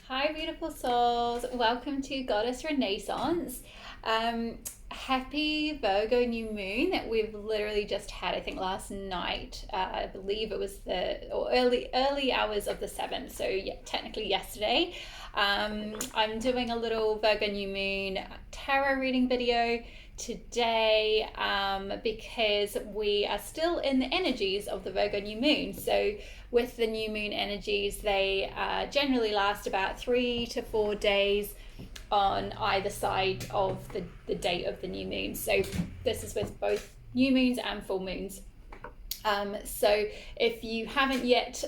Hi, beautiful souls. Welcome to Goddess Renaissance. Happy Virgo New Moon. We've literally just had, I think, last night. I believe it was early hours of the 7th. So, yeah, technically yesterday. I'm doing a little Virgo New Moon tarot reading video today because we are still in the energies of the Virgo New Moon. So with the new moon energies, they generally last about 3 to 4 days on either side of the date of the new moon. So this is with both new moons and full moons. So if you haven't yet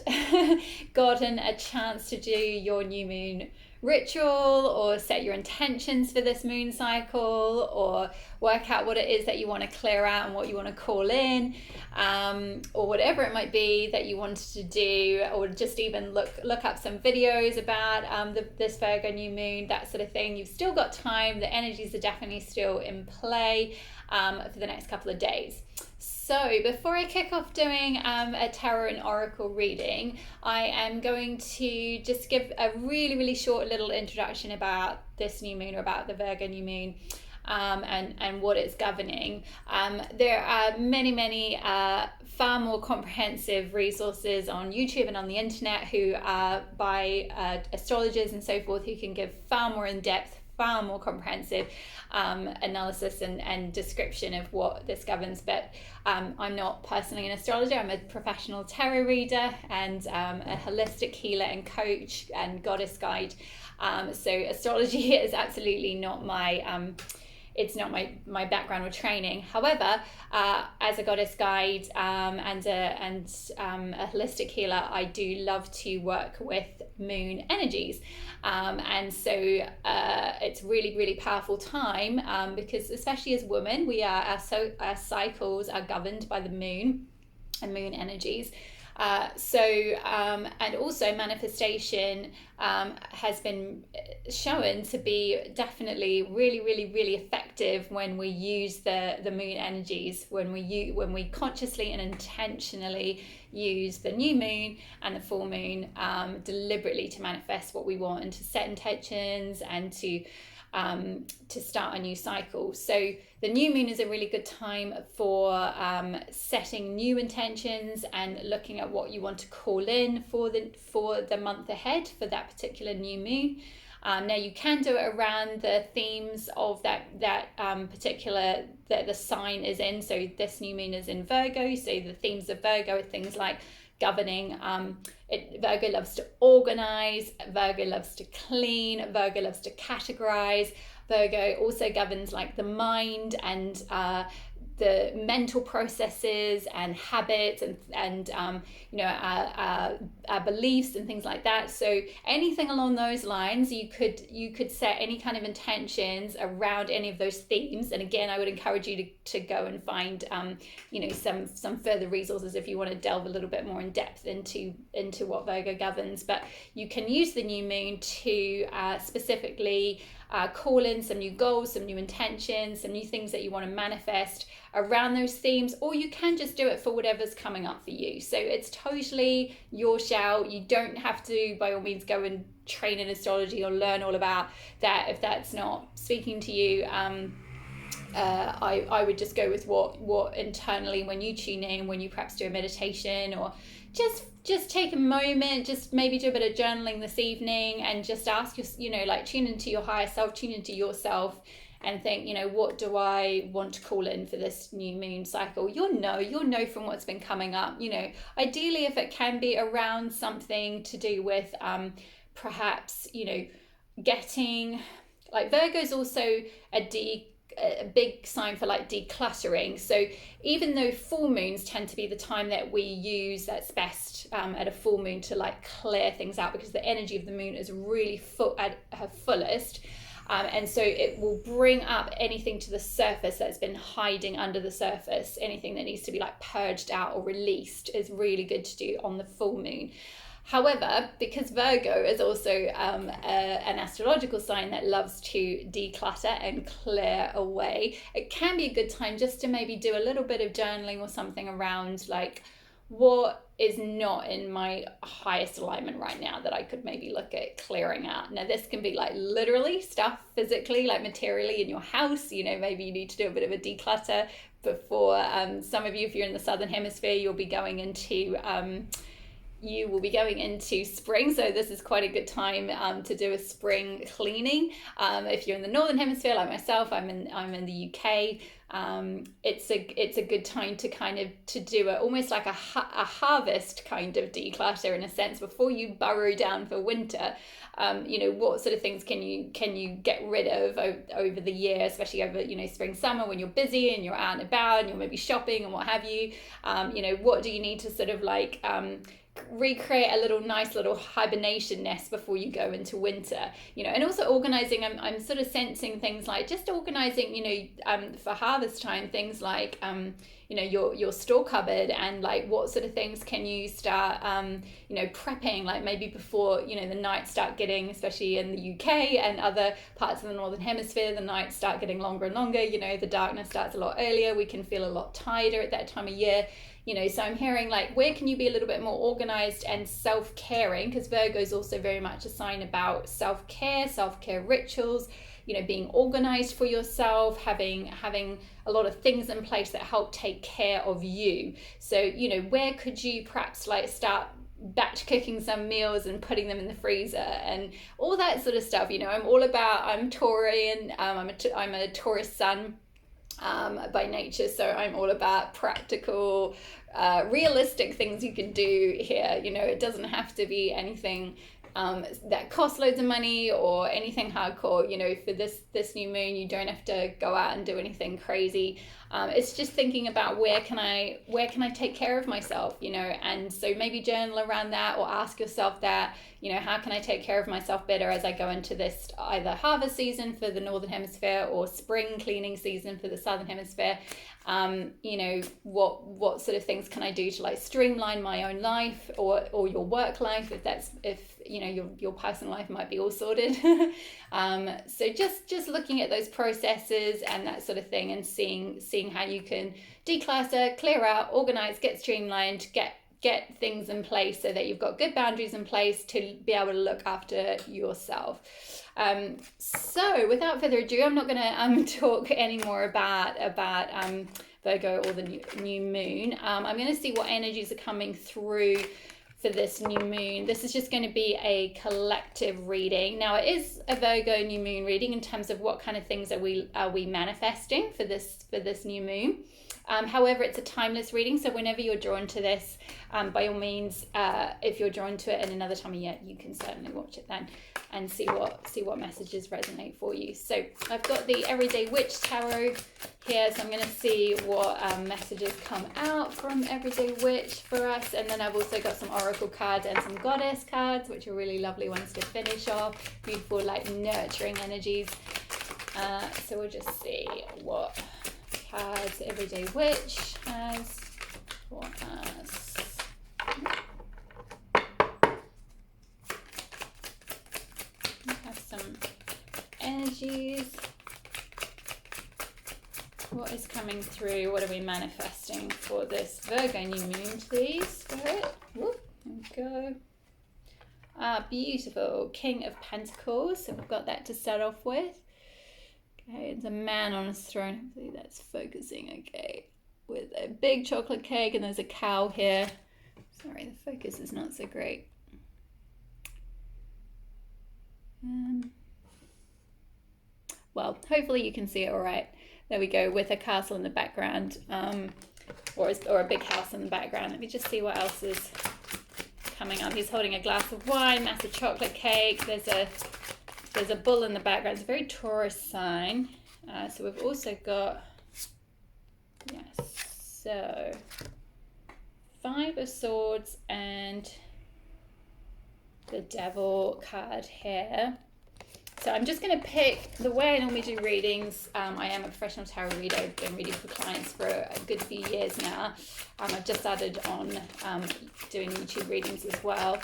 gotten a chance to do your new moon ritual or set your intentions for this moon cycle or work out what it is that you want to clear out and what you want to call in, or whatever it might be that you wanted to do, or just even look up some videos about this Virgo new moon, that sort of thing, you've still got time. The energies are definitely still in play for the next couple of days. So before I kick off doing a tarot and oracle reading, I am going to just give a really, really short little introduction about this new moon, or about the Virgo new moon, and what it's governing. There are many far more comprehensive resources on YouTube and on the internet who are by astrologers and so forth, who can give far more in-depth, far more comprehensive analysis and description of what this governs. But I'm not personally an astrologer. I'm a professional tarot reader and a holistic healer and coach and goddess guide. So astrology is absolutely not my it's not my background or training. However, as a goddess guide and a holistic healer, I do love to work with moon energies. And so it's really, really powerful time because especially as women, our cycles are governed by the moon and moon energies. And also manifestation has been shown to be definitely really effective when we use the moon energies, when we consciously and intentionally use the new moon and the full moon deliberately to manifest what we want and to set intentions and to start a new cycle. So the new moon is a really good time for setting new intentions and looking at what you want to call in for the month ahead for that particular new moon. Now you can do it around the themes of that particular that the sign is in. So this new moon is in Virgo, so the themes of Virgo are things like governing. Virgo loves to organize, Virgo loves to clean, Virgo loves to categorize. Virgo also governs like the mind and the mental processes and habits and our beliefs and things like that. So anything along those lines, you could set any kind of intentions around any of those themes. And again, I would encourage you to go and find some further resources if you want to delve a little bit more in depth into what Virgo governs. But you can use the new moon to specifically call in some new goals, some new intentions, some new things that you want to manifest around those themes, or you can just do it for whatever's coming up for you. So it's totally your shout. You don't have to, by all means, go and train in astrology or learn all about that if that's not speaking to you. I would just go with what internally, when you tune in, when you perhaps do a meditation, or just take a moment, just maybe do a bit of journaling this evening and just ask tune into your higher self, tune into yourself and think, what do I want to call in for this new moon cycle? You'll know from what's been coming up. Ideally, if it can be around something to do with perhaps getting, like, Virgo's also a big sign for like decluttering. So even though full moons tend to be the time that we use that's best at a full moon to like clear things out, because the energy of the moon is really at her fullest, and so it will bring up anything to the surface that's been hiding under the surface. Anything that needs to be like purged out or released is really good to do on the full moon. However, because Virgo is also an astrological sign that loves to declutter and clear away, it can be a good time just to maybe do a little bit of journaling or something around like, what is not in my highest alignment right now, that I could maybe look at clearing out. Now this can be like literally stuff physically, like materially in your house, you know, maybe you need to do a bit of a declutter before, some of you, if you're in the southern hemisphere, you'll be going into spring, so this is quite a good time to do a spring cleaning. If you're in the northern hemisphere like myself, I'm in the UK, it's a good time to kind of do almost like a harvest kind of declutter, in a sense, before you burrow down for winter. You know, what sort of things can you get rid of over the year, especially over, you know, spring, summer, when you're busy and you're out and about and you're maybe shopping and what have you. You know, what do you need to sort of like recreate a nice little hibernation nest before you go into winter, you know. And also organizing, I'm sort of sensing things like just organizing, you know, for harvest time, things like you know, your store cupboard, and like what sort of things can you start you know, prepping, like maybe before, you know, the nights start getting, especially in the UK and other parts of the northern hemisphere, the nights start getting longer and longer, you know, the darkness starts a lot earlier, we can feel a lot tighter at that time of year. You know, so I'm hearing like, where can you be a little bit more organized and self-caring? Because Virgo is also very much a sign about self-care rituals, you know, being organized for yourself, having a lot of things in place that help take care of you. So, you know, where could you perhaps like start batch cooking some meals and putting them in the freezer and all that sort of stuff. You know, I'm Taurian, I'm a Taurus sun by nature, so I'm all about practical, realistic things you can do here. You know, it doesn't have to be anything that costs loads of money or anything hardcore. You know, for this new moon, you don't have to go out and do anything crazy. It's just thinking about where can I take care of myself, you know. And so maybe journal around that, or ask yourself that, you know, how can I take care of myself better as I go into this either harvest season for the northern hemisphere or spring cleaning season for the southern hemisphere. You know, what sort of things can I do to like streamline my own life or your work life, if you know your personal life might be all sorted. So just looking at those processes and that sort of thing, and seeing how you can declutter, clear out, organize, get streamlined, get things in place so that you've got good boundaries in place to be able to look after yourself. So without further ado, I'm not going to talk anymore about Virgo or the new moon. I'm going to see what energies are coming through for this new moon. This is just going to be a collective reading. Now, it is a Virgo new moon reading in terms of what kind of things are we manifesting for this new moon. However, it's a timeless reading, so whenever you're drawn to this, by all means, if you're drawn to it in another time of year, you can certainly watch it then and see what messages resonate for you. So I've got the Everyday Witch Tarot here, so I'm going to see what messages come out from Everyday Witch for us. And then I've also got some Oracle cards and some Goddess cards, which are really lovely ones to finish off. Beautiful, like, nurturing energies. So we'll just see what cards Everyday Witch has for us. We have some energies. What is coming through? What are we manifesting for this Virgo new moon, please, Spirit? Whoop, there we go. Beautiful. King of Pentacles. So we've got that to start off with. Okay, it's a man on his throne. Hopefully that's focusing okay. With a big chocolate cake, and there's a cow here. Sorry, the focus is not so great. Well, hopefully you can see it all right. There we go, with a castle in the background, or a big house in the background. Let me just see what else is coming up. He's holding a glass of wine, massive chocolate cake. There's a bull in the background. It's a very Taurus sign. So we've also got, yes, so 5 of Swords and the Devil card here. So I'm just going to pick, the way I normally do readings, I am a professional tarot reader. I've been reading for clients for a good few years now. I've just started on doing YouTube readings as well.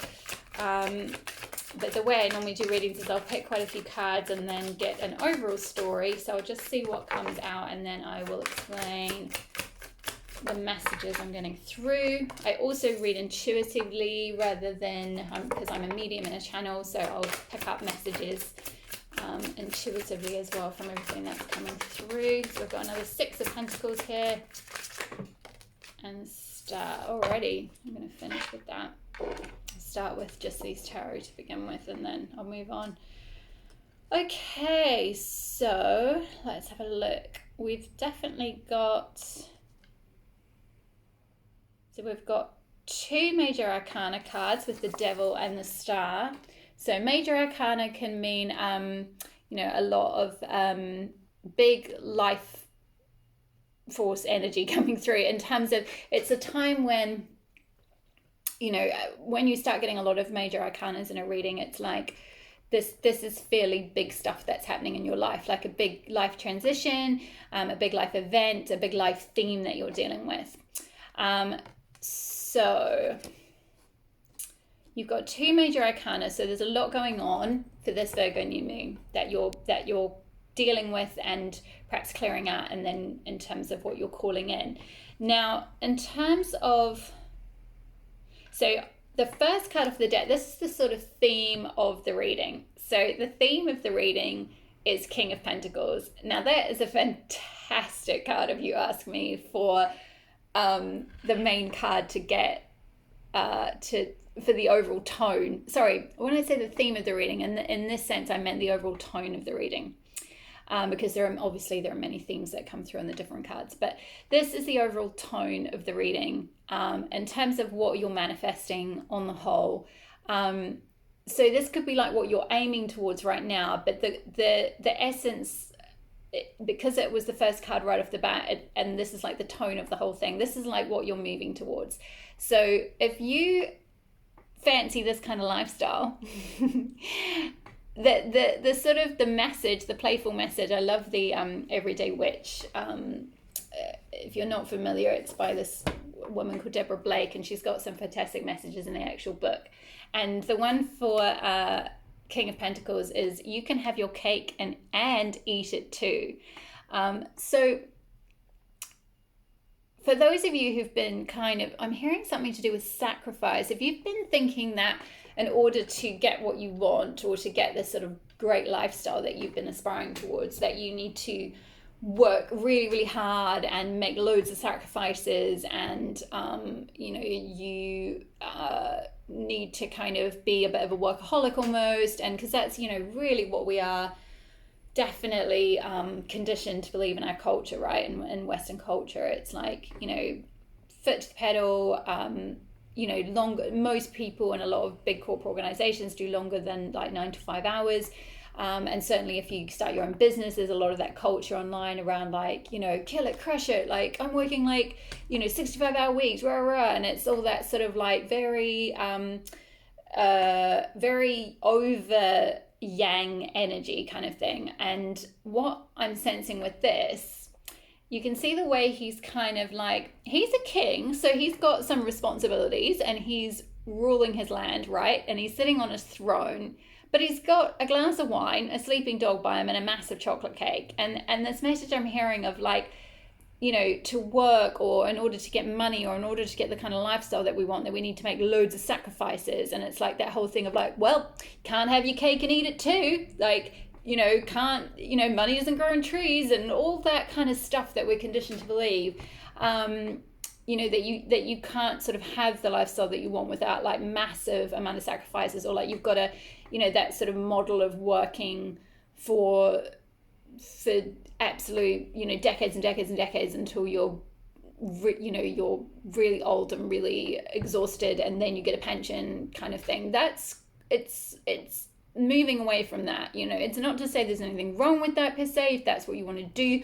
But the way I normally do readings is I'll pick quite a few cards and then get an overall story. So I'll just see what comes out, and then I will explain the messages I'm getting through. I also read intuitively rather than, because I'm a medium in a channel, so I'll pick up messages intuitively as well from everything that's coming through. So we've got another 6 of Pentacles here. And start already. I'm going to finish with that. Start with just these tarot to begin with, and then I'll move on. Okay, so let's have a look. We've definitely got, so we've got 2 major arcana cards with the Devil and the Star. So major arcana can mean, you know, a lot of big life force energy coming through, in terms of it's a time when, you know, when you start getting a lot of major arcanas in a reading, it's like this is fairly big stuff that's happening in your life, like a big life transition, a big life event, a big life theme that you're dealing with. So you've got 2 major arcana, so there's a lot going on for this Virgo new moon that you're dealing with and perhaps clearing out, and then in terms of what you're calling in. Now, in terms of, so the first card of the deck, this is the sort of theme of the reading. So the theme of the reading is King of Pentacles. Now that is a fantastic card, if you ask me, for the main card to get for the overall tone. Sorry, when I say the theme of the reading, in this sense, I meant the overall tone of the reading. Because there are many themes that come through in the different cards, but this is the overall tone of the reading in terms of what you're manifesting on the whole. So this could be like what you're aiming towards right now, but the essence, because it was the first card right off the bat, and this is like the tone of the whole thing, this is like what you're moving towards. So if you fancy this kind of lifestyle, the sort of the message, the playful message, I love the Everyday Witch. If you're not familiar, it's by this woman called Deborah Blake, and she's got some fantastic messages in the actual book. And the one for King of Pentacles is, you can have your cake and eat it too. So for those of you who've been kind of, I'm hearing something to do with sacrifice. If you've been thinking that in order to get what you want, or to get this sort of great lifestyle that you've been aspiring towards, that you need to work really, really hard and make loads of sacrifices, and you know, you need to kind of be a bit of a workaholic almost, and because that's, you know, really what we are definitely conditioned to believe in our culture, right? In Western culture, it's like, you know, foot to the pedal. You know, longer, most people in a lot of big corporate organizations do longer than like 9 to 5 hours. And certainly if you start your own business, there's a lot of that culture online around like, you know, kill it, crush it. Like, I'm working like, you know, 65-hour weeks, rah, rah, and it's all that sort of like very over yang energy kind of thing. And what I'm sensing with this, you can see the way he's kind of like, he's a king, so he's got some responsibilities and he's ruling his land, right? And he's sitting on his throne, but he's got a glass of wine, a sleeping dog by him, and a massive chocolate cake. And this message I'm hearing of like, you know, to work, or in order to get money, or in order to get the kind of lifestyle that we want, that we need to make loads of sacrifices. And it's like that whole thing of like, well, can't have your cake and eat it too. Like, you know, can't, you know, money doesn't grow on trees, and all that kind of stuff that we're conditioned to believe. You know, that you can't sort of have the lifestyle that you want without like massive amount of sacrifices, or like you've got to, you know, that sort of model of working for absolute, you know, decades and decades and decades until you're you're really old and really exhausted, and then you get a pension kind of thing. It's moving away from that. You know, it's not to say there's anything wrong with that per se. If that's what you want to do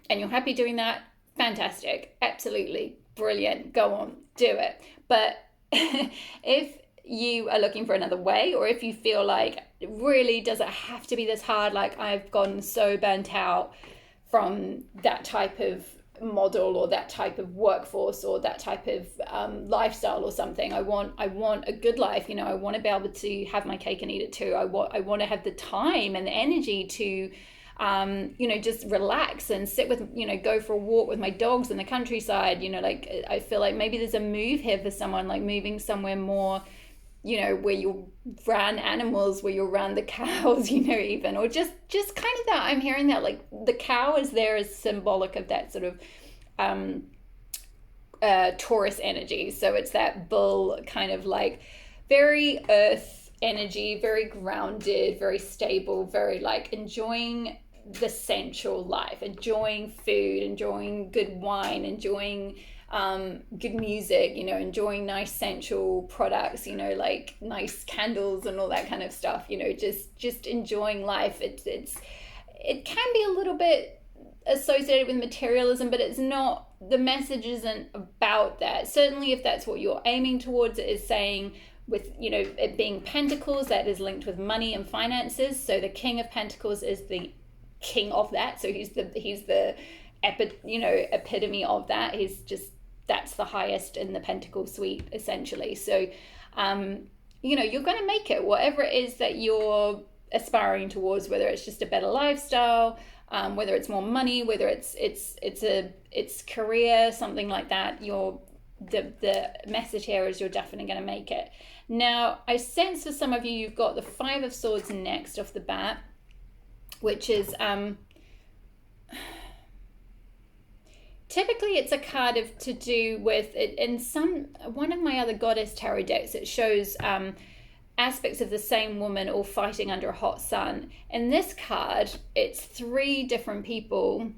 and you're happy doing that, fantastic, absolutely brilliant, go on, do it. But if you are looking for another way, or if you feel like, really, does it have to be this hard? Like, I've gotten so burnt out from that type of model, or that type of workforce, or that type of lifestyle or something. I want a good life. You know, I want to be able to have my cake and eat it too. I want to have the time and the energy to just relax and sit with, go for a walk with my dogs in the countryside. Like I feel like maybe there's a move here for someone, like moving somewhere more, where you'll run animals, where you'll run the cows, even, or just kind of that. I'm hearing that like the cow is there as symbolic of that sort of Taurus energy. So it's that bull kind of like very earth energy, very grounded, very stable, very like enjoying the sensual life, enjoying food, enjoying good wine, enjoying good music, enjoying nice sensual products, like nice candles and all that kind of stuff, just enjoying life. It can be a little bit associated with materialism, but it's not, the message isn't about that. Certainly if that's what you're aiming towards, it is saying with, it being Pentacles, that is linked with money and finances. So the King of Pentacles is the king of that. So he's the epitome of that. That's the highest in the Pentacle suite, essentially. So, you're going to make it, whatever it is that you're aspiring towards, whether it's just a better lifestyle, whether it's more money, whether it's career, something like that. The message here is you're definitely going to make it. Now, I sense for some of you, you've got the Five of Swords next off the bat, which is typically it's a card to do with it. In one of my other goddess tarot decks, it shows aspects of the same woman all fighting under a hot sun. In this card, it's three different people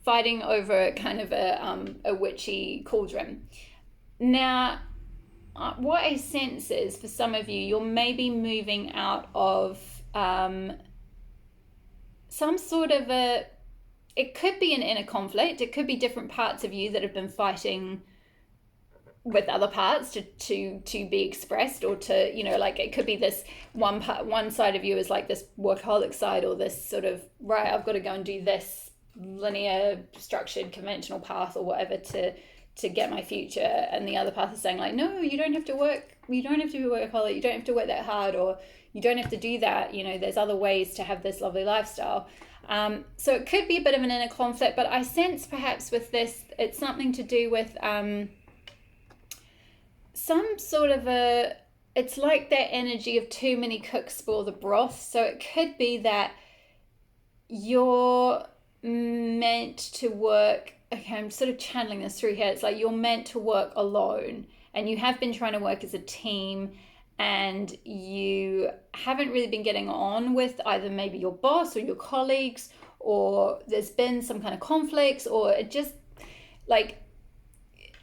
fighting over kind of a witchy cauldron. Now, what I sense is for some of you, you're maybe moving out of some sort of it could be an inner conflict. It could be different parts of you that have been fighting with other parts to be expressed, or to, like it could be this one side of you is like this workaholic side, or this sort of, right, I've got to go and do this linear, structured, conventional path or whatever to get my future, and the other path is saying like, no, you don't have to work, you don't have to be a workaholic, you don't have to work that hard, or you don't have to do that, there's other ways to have this lovely lifestyle. So it could be a bit of an inner conflict, but I sense perhaps with this, it's something to do with some sort of it's like that energy of too many cooks spoil the broth. So it could be that you're meant to work, okay, I'm sort of channeling this through here. It's like you're meant to work alone, and you have been trying to work as a team, and you haven't really been getting on with either maybe your boss or your colleagues, or there's been some kind of conflicts, or it just like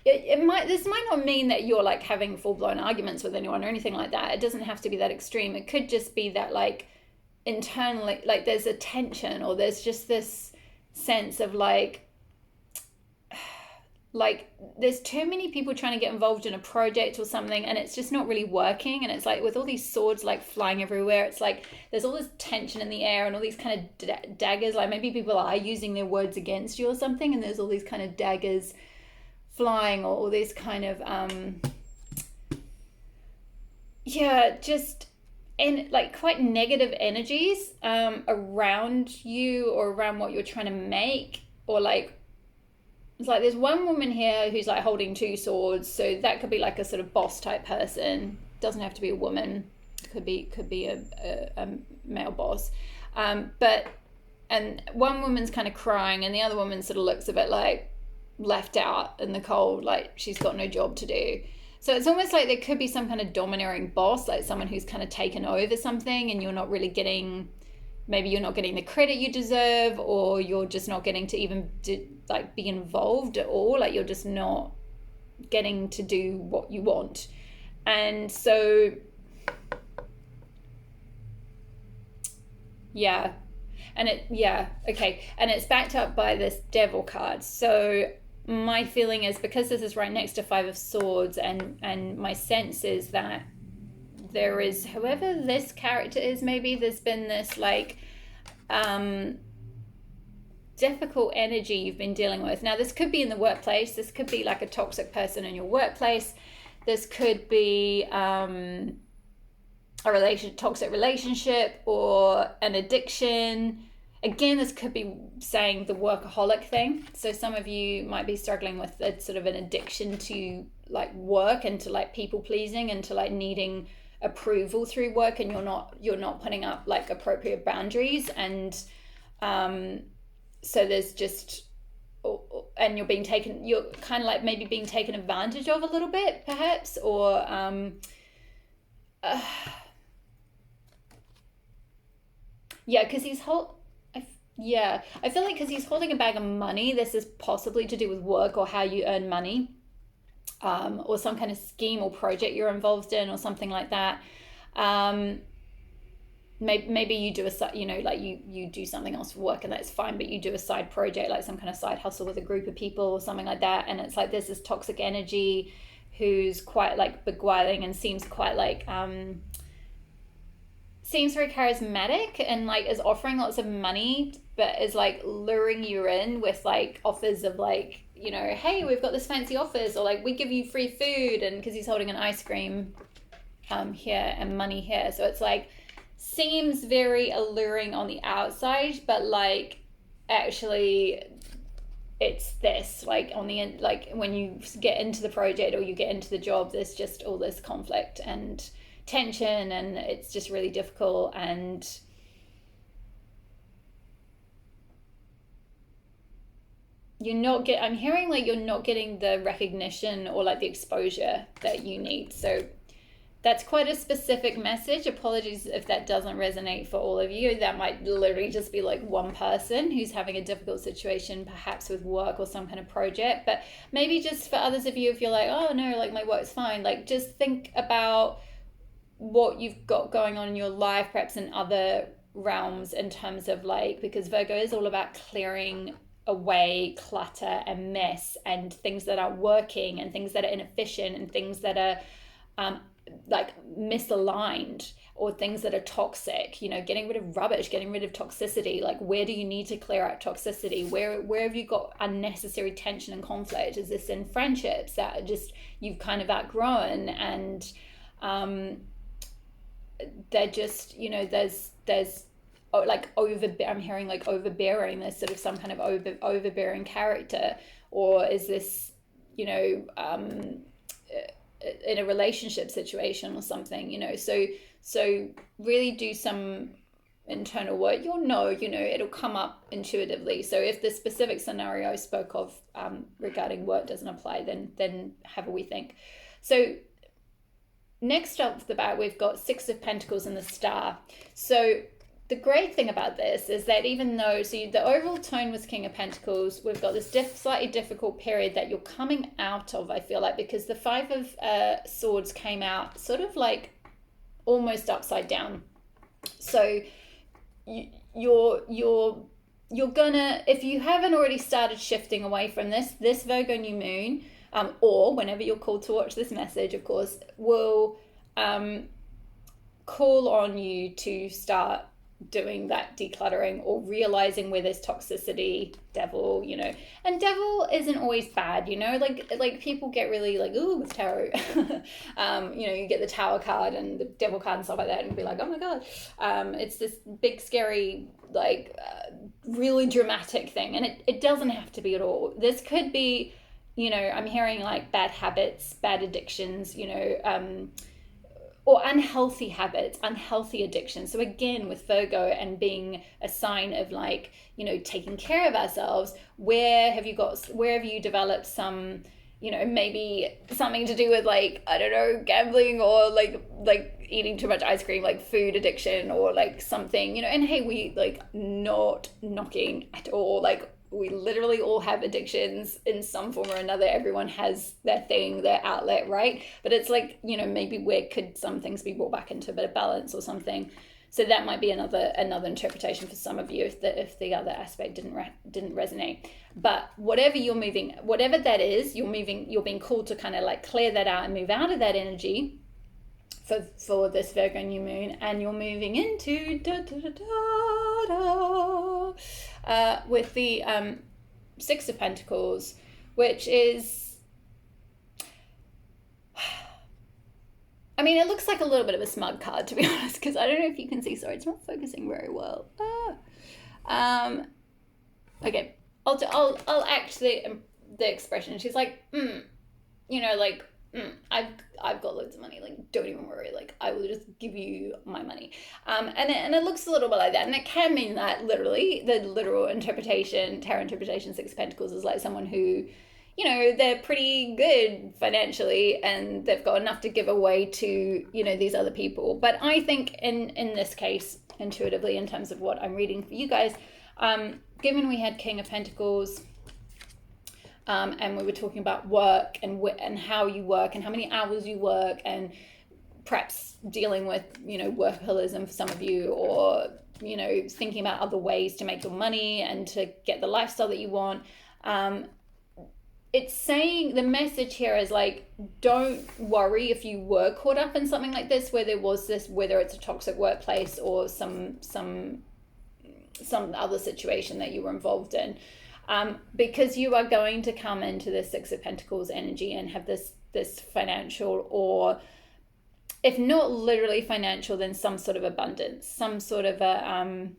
this might not mean that you're like having full-blown arguments with anyone or anything like that. It doesn't have to be that extreme. It could just be that like internally, like there's a tension, or there's just this sense of like there's too many people trying to get involved in a project or something, and it's just not really working. And it's like with all these swords like flying everywhere, it's like there's all this tension in the air and all these kind of daggers, like maybe people are using their words against you or something, and there's all these kind of daggers flying, or all these kind of just and like quite negative energies around you, or around what you're trying to make. Or like it's like there's one woman here who's like holding two swords, so that could be like a sort of boss type person. Doesn't have to be a woman, could be a male boss, but and one woman's kind of crying, and the other woman sort of looks a bit like left out in the cold, like she's got no job to do. So it's almost like there could be some kind of domineering boss, like someone who's kind of taken over something, and you're not really getting, maybe you're not getting the credit you deserve, or you're just not getting to even be involved at all. Like you're just not getting to do what you want. And so, yeah. And and it's backed up by this Devil card. So my feeling is, because this is right next to Five of Swords, and my sense is that there is, whoever this character is, maybe there's been this like difficult energy you've been dealing with. Now this could be in the workplace, this could be like a toxic person in your workplace, this could be a toxic relationship, or an addiction. again, this could be saying the workaholic thing. So some of you might be struggling with a sort of an addiction to like work and to like people pleasing and to like needing approval through work, and you're not putting up like appropriate boundaries, and so there's just, and you're kind of like maybe being taken advantage of a little bit perhaps, or yeah, because I feel like because he's holding a bag of money, this is possibly to do with work or how you earn money, or some kind of scheme or project you're involved in or something like that. Maybe you do like you do something else for work and that's fine, but you do a side project, like some kind of side hustle with a group of people or something like that, and it's like there's this toxic energy who's quite like beguiling and seems quite like seems very charismatic and like is offering lots of money, but is like luring you in with like offers of like, hey, we've got this fancy offers, or like we give you free food, and because he's holding an ice cream here and money here, so it's like seems very alluring on the outside, but like actually it's this, like on the end, like when you get into the project or you get into the job, there's just all this conflict and tension, and it's just really difficult, and I'm hearing like you're not getting the recognition or like the exposure that you need. So that's quite a specific message. Apologies if that doesn't resonate for all of you. That might literally just be like one person who's having a difficult situation, perhaps with work or some kind of project. But maybe just for others of you, if you're like, oh no, like my work's fine, like just think about what you've got going on in your life, perhaps in other realms, in terms of like, because Virgo is all about clearing away clutter and mess and things that are working and things that are inefficient and things that are like misaligned, or things that are toxic, getting rid of rubbish, getting rid of toxicity. Like, where do you need to clear out toxicity? Where have you got unnecessary tension and conflict? Is this in friendships that just you've kind of outgrown, and they're just, there's like I'm hearing like overbearing. There's sort of some kind of overbearing character, or is this, in a relationship situation or something, so really do some internal work. It'll come up intuitively. So if the specific scenario I spoke of regarding work doesn't apply, then have a wee think. So next off the bat, we've got Six of Pentacles and the Star. So the great thing about this is that even though, the overall tone was King of Pentacles, we've got this slightly difficult period that you're coming out of, I feel like, because the Five of Swords came out sort of like almost upside down. So you're gonna, if you haven't already started shifting away from this Virgo New Moon, or whenever you're called to watch this message, of course, will call on you to start doing that decluttering or realizing where there's toxicity. Devil, and devil isn't always bad, like people get really like, ooh, with tarot, you get the Tower card and the Devil card and stuff like that and be like, oh my god, it's this big scary like really dramatic thing, and it doesn't have to be at all. This could be, I'm hearing like bad habits, bad addictions, or unhealthy habits, unhealthy addictions. So again, with Virgo and being a sign of like, taking care of ourselves, where have you developed some, maybe something to do with like, I don't know, gambling, or like eating too much ice cream, like food addiction, or like something, and hey, we like not knocking at all, like we literally all have addictions in some form or another. Everyone has their thing, their outlet, right? But it's like, maybe where could some things be brought back into a bit of balance or something. So that might be another interpretation for some of you if the other aspect didn't resonate. But whatever that is, you're being called to kind of like clear that out and move out of that energy for this Virgo New Moon, and you're moving into with the Six of Pentacles, which is, I mean, it looks like a little bit of a smug card, to be honest, because I don't know if you can see. Sorry, it's not focusing very well. Okay, I'll actually the expression. She's like, like, I've got loads of money. Like, don't even worry. Like, I will just give you my money. And it looks a little bit like that, and it can mean that literally. The literal interpretation, tarot interpretation, Six of Pentacles is like someone who, they're pretty good financially and they've got enough to give away to, these other people. But I think in this case, intuitively, in terms of what I'm reading for you guys, given we had King of Pentacles, and we were talking about work and how you work and how many hours you work, and perhaps dealing with, workaholism for some of you, or, thinking about other ways to make your money and to get the lifestyle that you want. It's saying, the message here is like, don't worry if you were caught up in something like this, where there was this, whether it's a toxic workplace or some other situation that you were involved in, because you are going to come into the Six of Pentacles energy and have this financial, or if not literally financial, then some sort of abundance, some sort of a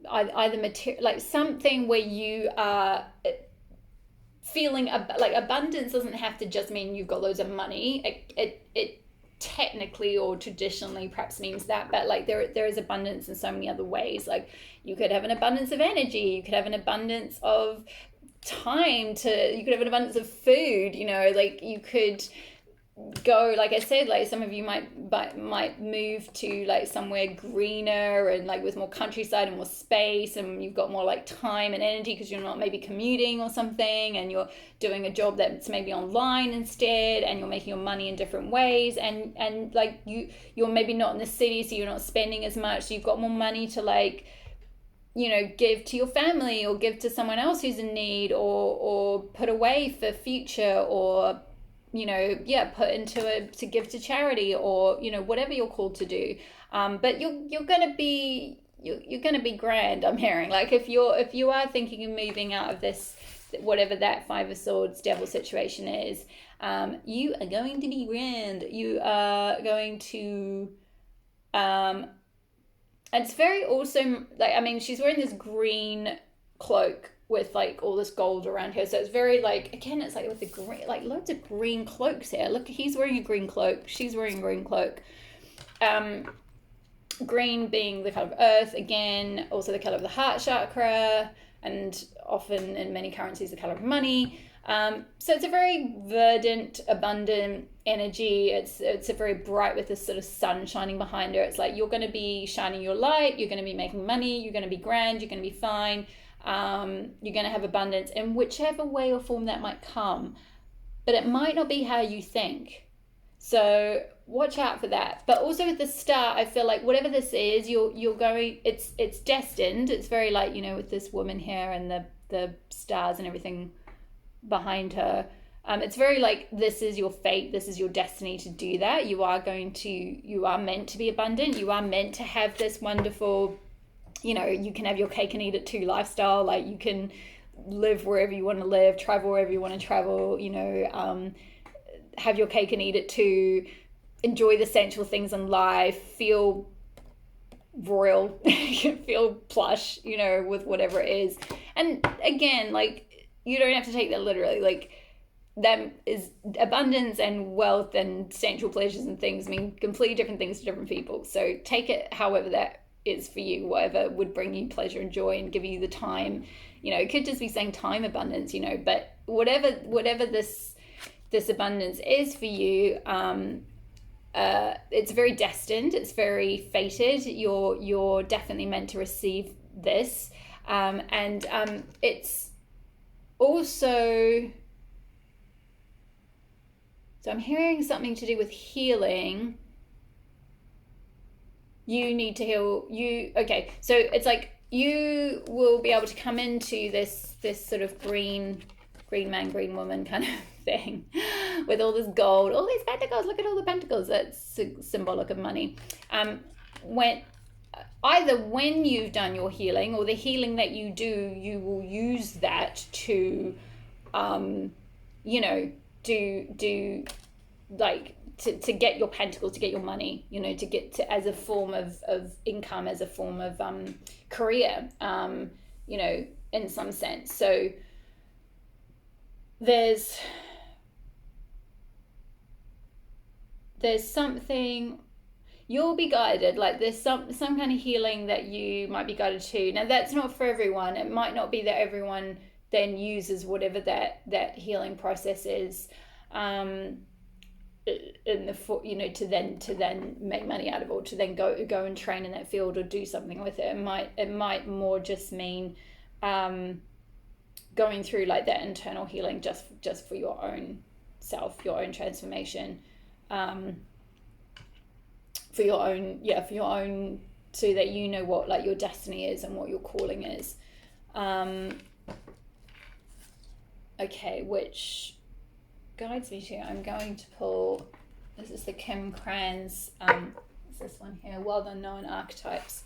either material, like something where you are feeling like abundance doesn't have to just mean you've got loads of money. It technically or traditionally perhaps means that, but like there is abundance in so many other ways. Like you could have an abundance of energy, you could have an abundance of time, you could have an abundance of food, like you could go, like I said, like some of you might move to like somewhere greener and like with more countryside and more space, and you've got more like time and energy because you're not maybe commuting or something, and you're doing a job that's maybe online instead, and you're making your money in different ways, and like you're maybe not in the city, so you're not spending as much, so you've got more money to like, give to your family or give to someone else who's in need, or put away for future, or put into to give to charity, or whatever you're called to do. But you're gonna be grand, I'm hearing. Like if you are thinking of moving out of this, whatever that Five of Swords devil situation is, you are going to be grand. You are going to it's very awesome. Like, I mean, she's wearing this green cloak with like all this gold around her, so it's very like, again, it's like with the green, like loads of green cloaks here. Look, he's wearing a green cloak, she's wearing a green cloak. Green being the color of earth, again, also the color of the heart chakra, and often in many currencies the color of money. So it's a very verdant, abundant energy. It's a very bright, with this sort of sun shining behind her. It's like you're going to be shining your light, you're going to be making money, you're going to be grand, you're going to be fine. You're going to have abundance in whichever way or form that might come, but it might not be how you think, so watch out for that. But also with the star, I feel like whatever this is, you're going, it's destined. It's very like, with this woman here and the stars and everything behind her, it's very like, this is your fate, this is your destiny to do that. You are meant to be abundant, you are meant to have this wonderful, you can have your cake and eat it too lifestyle. Like you can live wherever you want to live, travel wherever you want to travel, have your cake and eat it too, enjoy the essential things in life, feel royal, feel plush, with whatever it is. And again, like, you don't have to take that literally. Like, that is abundance and wealth and sensual pleasures and things mean completely different things to different people. So take it however that is for you, whatever would bring you pleasure and joy and give you the time. It could just be saying time abundance, but whatever this abundance is for you, it's very destined, it's very fated. You're definitely meant to receive this, and it's also, so I'm hearing something to do with healing. You need to heal. Okay, so it's like you will be able to come into this sort of green man, green woman kind of thing, with all this gold, all these pentacles. Look at all the pentacles. That's symbolic of money. When you've done your healing, or the healing that you do, you will use that to, do like to get your pentacles, to get your money, you know, to get to, as a form of income, as a form of career, you know, in some sense. So there's something, you'll be guided, like there's some kind of healing that you might be guided to. Now that's not for everyone. It might not be that everyone then uses whatever that healing process is in the, you know, to then make money out of it, or to then go and train in that field or do something with it. It might more just mean going through like that internal healing just for your own self, your own transformation, for your own, so that you know what like your destiny is and what your calling is. Okay, which guides me to, I'm going to pull, this is the Krans, it's this one here, Waldherr known Archetypes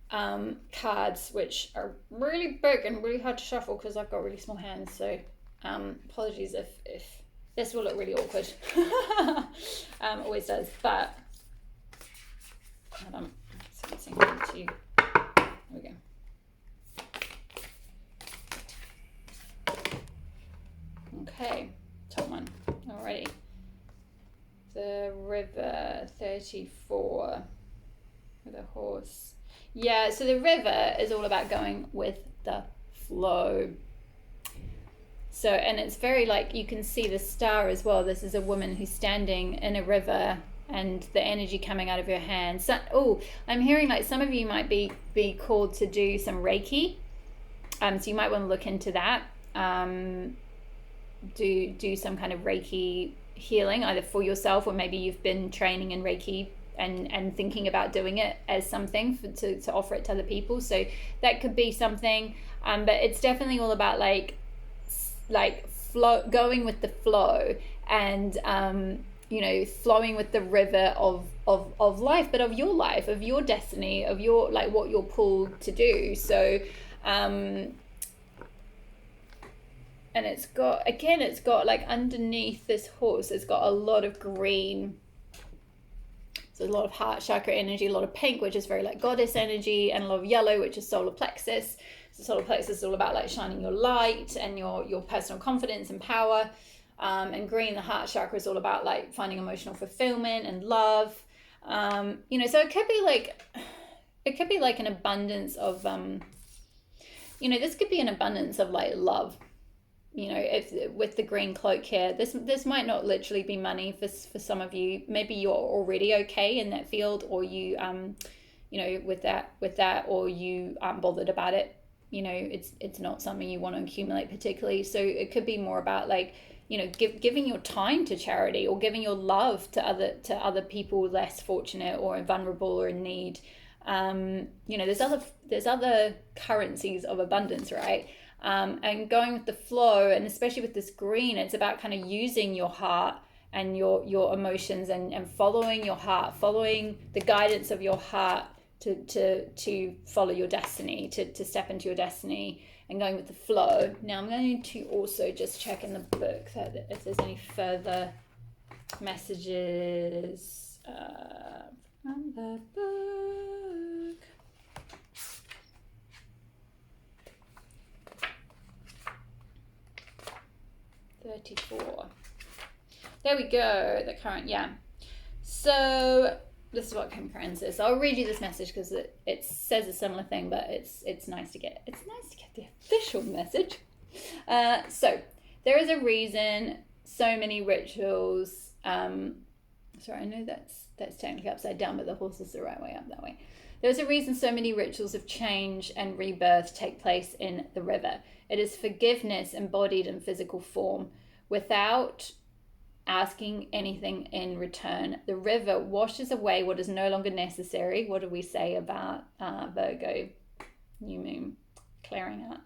cards, which are really big and really hard to shuffle because I've got really small hands, so apologies if this will look really awkward. Always does, but hold on, so there we go. Okay, top one already. The river 34 with a horse. Yeah, so the river is all about going with the flow. So, and it's very like, you can see the star as well. This is a woman who's standing in a river and the energy coming out of her hands. So, oh, I'm hearing like some of you might be called to do some Reiki. So you might want to look into that. Do some kind of Reiki healing, either for yourself, or maybe you've been training in Reiki and thinking about doing it as something to offer it to other people. So that could be something, but it's definitely all about like flow, going with the flow, and you know, flowing with the river of life, but of your life, of your destiny, of your like what you're pulled to do. So and it's got like underneath this horse, it's got a lot of green. So a lot of heart chakra energy, a lot of pink, which is very like goddess energy, and a lot of yellow, which is solar plexus. So solar plexus is all about like shining your light and your personal confidence and power. And green, the heart chakra, is all about like finding emotional fulfillment and love. You know, so it could be like an abundance of, you know, this could be an abundance of like love. You know, if with the green cloak here, this might not literally be money for some of you. Maybe you're already okay in that field, or you you know, with that, or you aren't bothered about it. You know, it's not something you want to accumulate particularly. So it could be more about like, you know, giving your time to charity, or giving your love to other people less fortunate or vulnerable or in need. You know, there's other currencies of abundance, right? And going with the flow, and especially with this green, it's about kind of using your heart and your emotions, and following your heart, following the guidance of your heart to follow your destiny, to step into your destiny, and going with the flow. Now I'm going to also just check in the book that if there's any further messages from the book. There we go. The current, yeah. So this is what Krans is. So I'll read you this message because it says a similar thing, but it's nice to get the official message. So there is a reason so many rituals. Sorry, I know that's technically upside down, but the horse is the right way up that way. There's a reason so many rituals of change and rebirth take place in the river. It is forgiveness embodied in physical form, without asking anything in return. The river washes away what is no longer necessary. What do we say about Virgo New Moon? Clearing out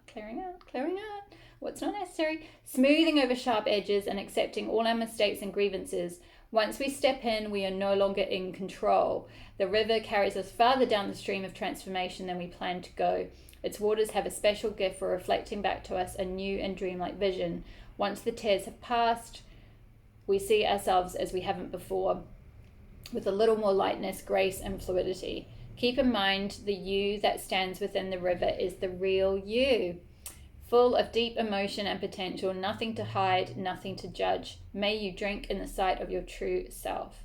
what's not necessary. Smoothing over sharp edges and accepting all our mistakes and grievances. Once we step in, we are no longer in control. The river carries us farther down the stream of transformation than we planned to go. Its waters have a special gift for reflecting back to us a new and dreamlike vision. Once the tears have passed, we see ourselves as we haven't before, with a little more lightness, grace, and fluidity. Keep in mind the you that stands within the river is the real you, full of deep emotion and potential, nothing to hide, nothing to judge. May you drink in the sight of your true self.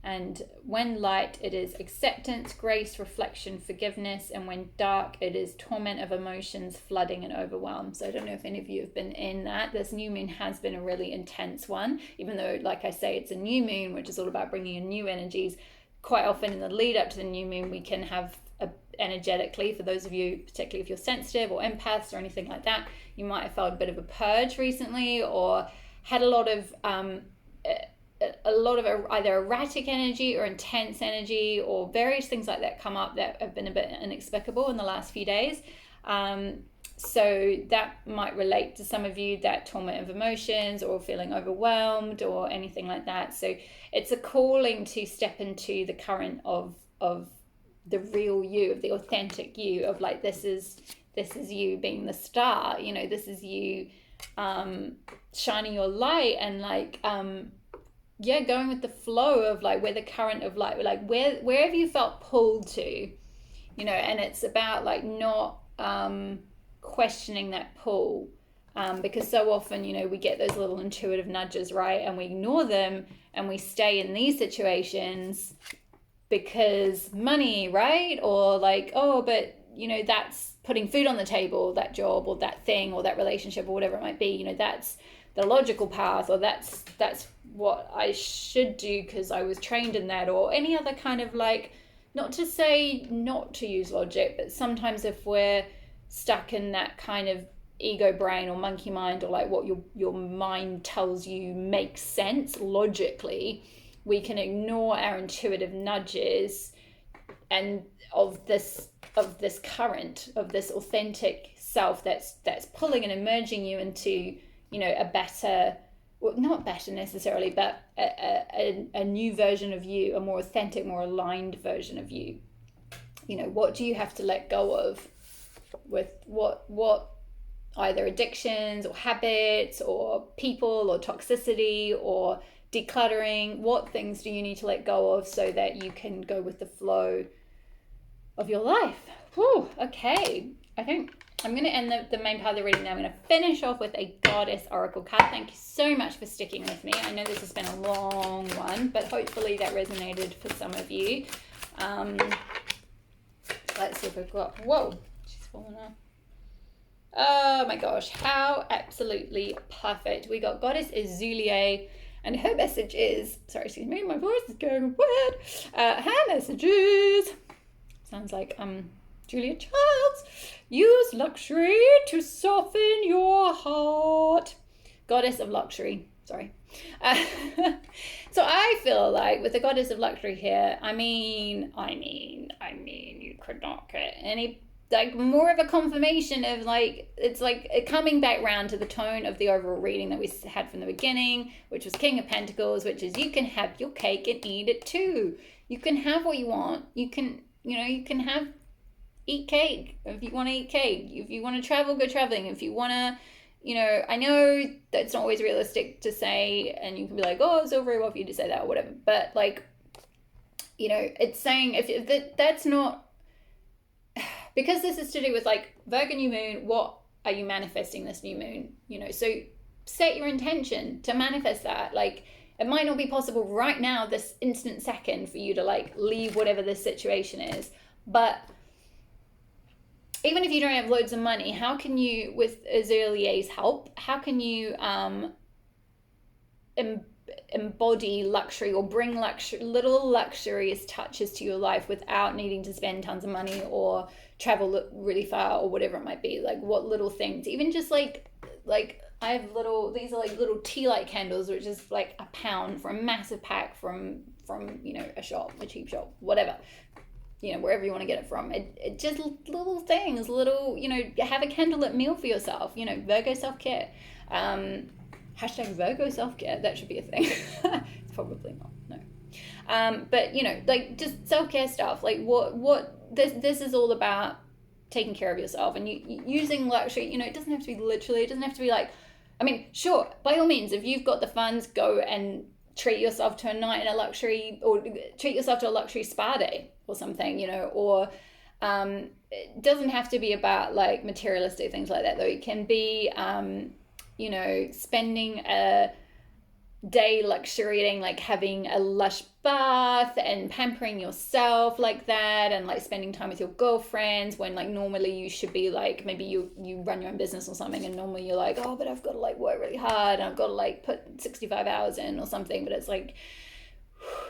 And when light, it is acceptance, grace, reflection, forgiveness. And when dark, it is torment of emotions, flooding and overwhelm. So I don't know if any of you have been in that. This new moon has been a really intense one, even though, like I say, it's a new moon, which is all about bringing in new energies. Quite often in the lead up to the new moon, we can have energetically, for those of you, particularly if you're sensitive or empaths or anything like that, you might have felt a bit of a purge recently, or had a lot of either erratic energy or intense energy or various things like that come up that have been a bit inexplicable in the last few days. So that might relate to some of you, that torment of emotions or feeling overwhelmed or anything like that. So it's a calling to step into the current of the real you, of the authentic you, of like, this is you being the star, you know, this is you shining your light and like going with the flow of like where the current of like wherever you felt pulled to, you know. And it's about like not questioning that pull, because so often, you know, we get those little intuitive nudges, right, and we ignore them and we stay in these situations because money, right, or like, oh, but you know, that's putting food on the table, that job or that thing or that relationship or whatever it might be, you know, that's the logical path, or that's what I should do because I was trained in that, or any other kind of like, not to say not to use logic, but sometimes if we're stuck in that kind of ego brain or monkey mind, or like what your mind tells you makes sense logically, we can ignore our intuitive nudges and of this current, of this authentic self that's pulling and emerging you into, you know, a better, well, not better necessarily, but a new version of you, a more authentic, more aligned version of you. You know, what do you have to let go of with what either addictions or habits or people or toxicity or decluttering? What things do you need to let go of so that you can go with the flow of your life? Whew, okay, I think I'm going to end the main part of the reading now. I'm going to finish off with a Goddess Oracle card. Thank you so much for sticking with me. I know this has been a long one, but hopefully that resonated for some of you. Let's see if we've got... Whoa, she's fallen off. Oh my gosh, how absolutely perfect. We got Goddess Azulie, and her message is... Sorry, excuse me, my voice is going weird. Her message is... Sounds like Julia Childs. Use luxury to soften your heart. Goddess of luxury. Sorry. So I feel like with the Goddess of luxury here, I mean, you could not get any like more of a confirmation of like, it's like coming back round to the tone of the overall reading that we had from the beginning, which was King of Pentacles, which is you can have your cake and eat it too. You can have what you want. You can, you know, you can have eat cake if you want to eat cake. If you want to travel, go traveling. If you want to, you know, I know that's not always realistic to say, and you can be like, oh, it's all very well for you to say that or whatever, but like, you know, it's saying if that's not, because this is to do with like Virgo New Moon, what are you manifesting this new moon, you know? So set your intention to manifest that. Like, it might not be possible right now, this instant second, for you to like leave whatever this situation is, but even if you don't have loads of money, how can you, with Azulie's help, how can you embody luxury or bring little luxurious touches to your life without needing to spend tons of money or travel really far or whatever it might be? Like, what little things, even just like I have these are like little tea light candles, which is like £1 for a massive pack from you know, a cheap shop, whatever, you know, wherever you want to get it from. It just little things, you know, have a candlelit meal for yourself, you know, Virgo Self-Care. Hashtag Virgo Self-Care, that should be a thing. It's probably not, no. But, you know, like just self-care stuff, like what this is all about, taking care of yourself and you using luxury. You know, it doesn't have to be literally, it doesn't have to be like I mean, sure, by all means, if you've got the funds, go and treat yourself to a night in a luxury, or treat yourself to a luxury spa day or something, or it doesn't have to be about like materialistic things like that, though. It can be, spending a day luxuriating, like having a lush bath and pampering yourself like that, and like spending time with your girlfriends when like normally you should be like, maybe you run your own business or something, and normally you're like, oh, but I've got to like work really hard and I've got to like put 65 hours in or something, but it's like,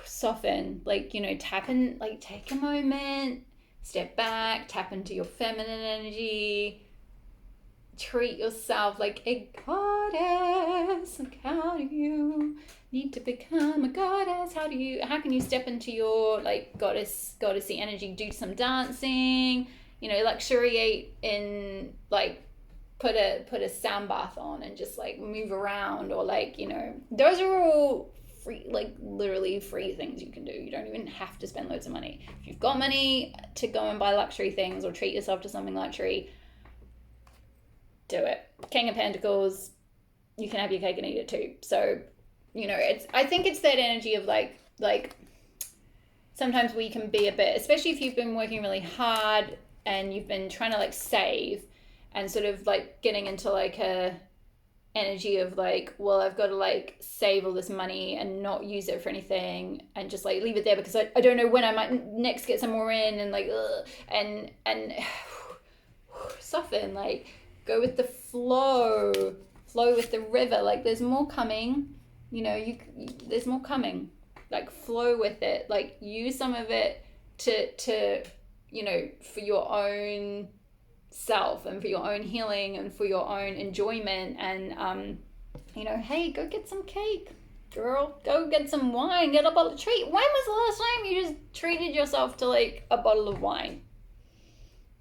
soften, like, tap in, like take a moment, step back, tap into your feminine energy, treat yourself like a goddess. Like, how do you need to become a goddess? How can you step into your like goddessy energy? Do some dancing, luxuriate in, like, put a sound bath on and just like move around, or like, those are all free, like literally free things you can do. You don't even have to spend loads of money. If you've got money to go and buy luxury things or treat yourself to something luxury, do it. King of Pentacles, you can have your cake and eat it too. So, I think it's that energy of like sometimes we can be a bit, especially if you've been working really hard and you've been trying to like save, and sort of like getting into like a energy of like, well, I've got to like save all this money and not use it for anything and just like leave it there because I don't know when I might next get some more in, and like and soften, like go with the flow with the river. Like there's more coming, there's more coming. Like flow with it. Like use some of it to for your own self and for your own healing and for your own enjoyment. And hey, go get some cake, girl. Go get some wine. Get a bottle of treat. When was the last time you just treated yourself to like a bottle of wine?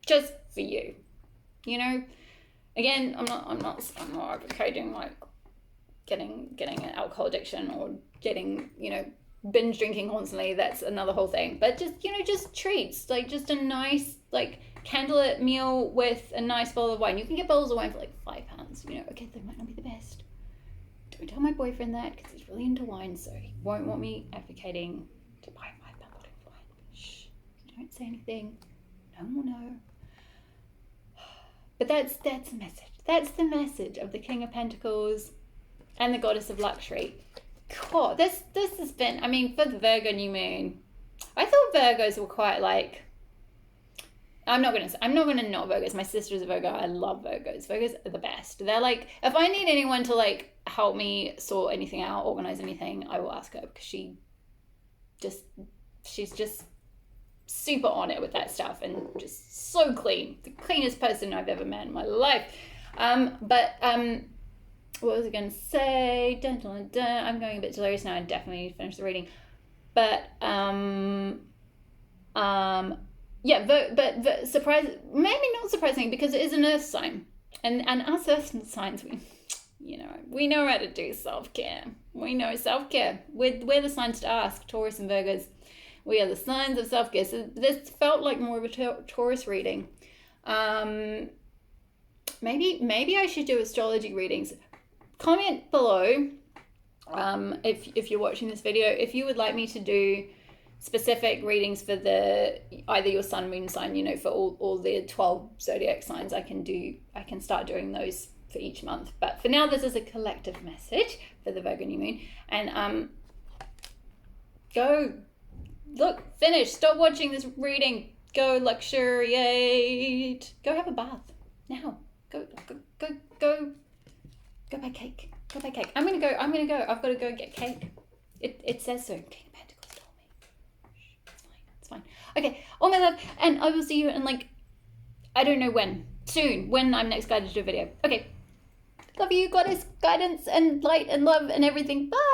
Just for you, Again, I'm not advocating like getting an alcohol addiction or getting, binge drinking constantly. That's another whole thing. But just, just treats, like just a nice like candlelit meal with a nice bottle of wine. You can get bottles of wine for like £5. Okay, they might not be the best. Don't tell my boyfriend that because he's really into wine, so he won't want me advocating to buy a £5 bottle of wine. Shh, don't say anything. No one will know. But that's the message. That's the message of the King of Pentacles and the Goddess of Luxury. Cool. This has been, for the Virgo New Moon, I thought Virgos were quite like, I'm not gonna not Virgos. My sister's a Virgo. I love Virgos. Virgos are the best. They're like, if I need anyone to like help me sort anything out, organize anything, I will ask her, because she's just super on it with that stuff and just so clean. The cleanest person I've ever met in my life. What was I going to say? Dun, dun, dun. I'm going a bit delirious now. I definitely need to finish the reading. But maybe not surprising, because it is an earth sign. And us earth signs, we know how to do self-care. We know self-care. We're the signs to ask, Taurus and Virgos. We are the signs of self-care. So this felt like more of a Taurus reading. Maybe I should do astrology readings. Comment below if you're watching this video, if you would like me to do specific readings for either your sun, moon sign, for all the 12 zodiac signs. I can start doing those for each month. But for now, this is a collective message for the Virgo New Moon. And go look, finish, stop watching this reading, go luxuriate, go have a bath now, go buy cake, I'm gonna go, I've got to go get cake. It says so. King of Pentacles told me. It's fine. Okay, all my love, and I will see you in like, I don't know soon, when I'm next guided to do a video. Okay, love you, goddess, guidance and light and love and everything. Bye.